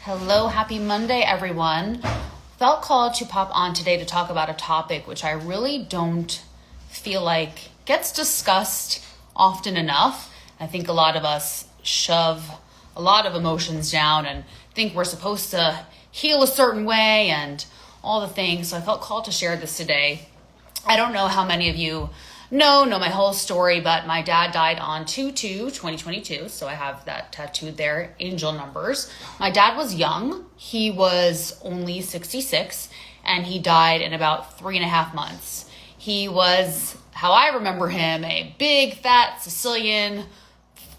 Hello, happy Monday, everyone. Felt called to pop on today to talk about a topic which I really don't feel like gets discussed often enough. I think a lot of us shove a lot of emotions down and think we're supposed to heal a certain way and all the things. So I felt called to share this today. I don't know how many of you know my whole story, but my dad died on 2/2/2022. So I have that tattooed there, angel numbers. My dad was young. He was only 66 and he died in about 3.5 months. He was, how I remember him, a big, fat Sicilian,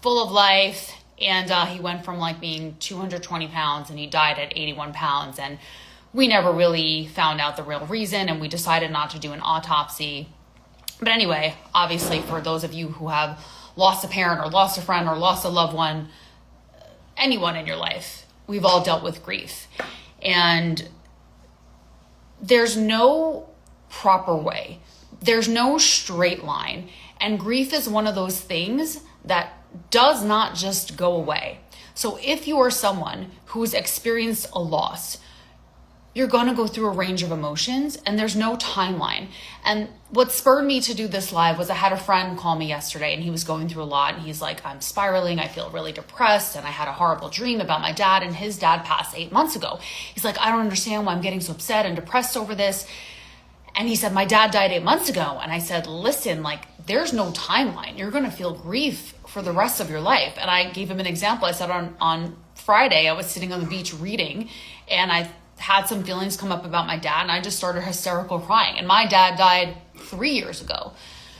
full of life. And he went from like being 220 pounds and he died at 81 pounds. And we never really found out the real reason and we decided not to do an autopsy. But anyway, obviously for those of you who have lost a parent or lost a friend or lost a loved one, anyone in your life, we've all dealt with grief. And there's no proper way. There's no straight line. And grief is one of those things that does not just go away. So if you are someone who's experienced a loss, you're going to go through a range of emotions and there's no timeline. And what spurred me to do this live was I had a friend call me yesterday and he was going through a lot and he's like, I'm spiraling, I feel really depressed and I had a horrible dream about my dad and his dad passed 8 months ago. He's like, I don't understand why I'm getting so upset and depressed over this. And he said, my dad died 8 months ago. And I said, listen, like there's no timeline. You're going to feel grief for the rest of your life. And I gave him an example. I said on Friday, I was sitting on the beach reading and I had some feelings come up about my dad and I just started hysterical crying. And my dad died 3 years ago.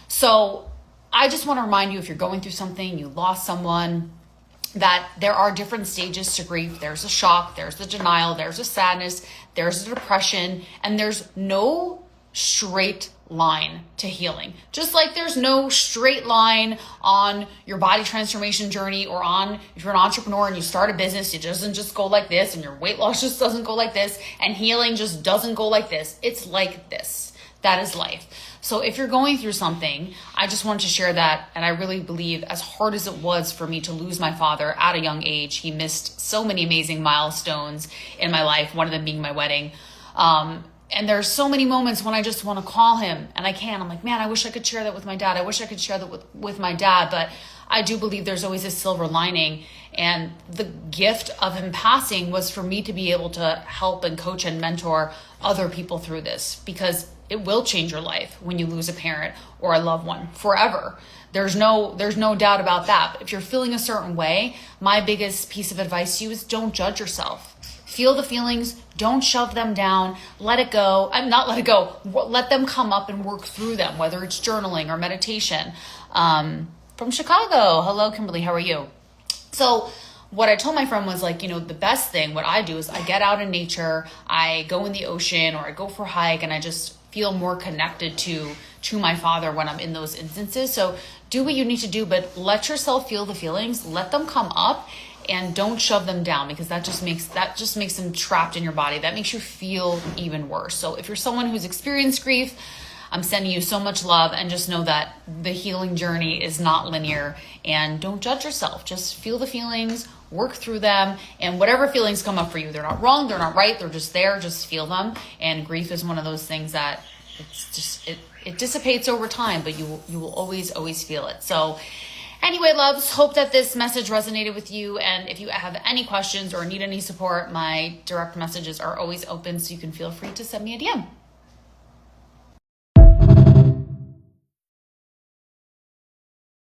So I just want to remind you, if you're going through something, you lost someone, that there are different stages to grief. There's a shock, there's the denial, there's a sadness, there's a depression, and there's no straight line to healing. Just like there's no straight line on your body transformation journey or on, if you're an entrepreneur and you start a business, it doesn't just go like this and your weight loss just doesn't go like this and healing just doesn't go like this. It's like this. That is life. So if you're going through something, I just wanted to share that. And I really believe, as hard as it was for me to lose my father at a young age, he missed so many amazing milestones in my life, one of them being my wedding. And there's so many moments when I just want to call him and I can't. I'm like, man, I wish I could share that with my dad. I wish I could share that with my dad. But I do believe there's always a silver lining. And the gift of him passing was for me to be able to help and coach and mentor other people through this, because it will change your life when you lose a parent or a loved one forever. There's no doubt about that. But if you're feeling a certain way, my biggest piece of advice to you is don't judge yourself. Feel the feelings, don't shove them down, let it go. Not let it go, let them come up and work through them, whether it's journaling or meditation. From Chicago, hello Kimberly, how are you? So what I told my friend was like, the best thing, what I do is I get out in nature, I go in the ocean or I go for a hike and I just feel more connected to my father when I'm in those instances. So do what you need to do, but let yourself feel the feelings, let them come up. And don't shove them down, because that just makes them trapped in your body. That makes you feel even worse. So if you're someone who's experienced grief, I'm sending you so much love, and just know that the healing journey is not linear, and don't judge yourself. Just feel the feelings, work through them, and whatever feelings come up for you, they're not wrong, they're not right, they're just there, just feel them. And grief is one of those things that it dissipates over time, but you will always feel it. So anyway, loves, hope that this message resonated with you. And if you have any questions or need any support, my direct messages are always open, so you can feel free to send me a DM.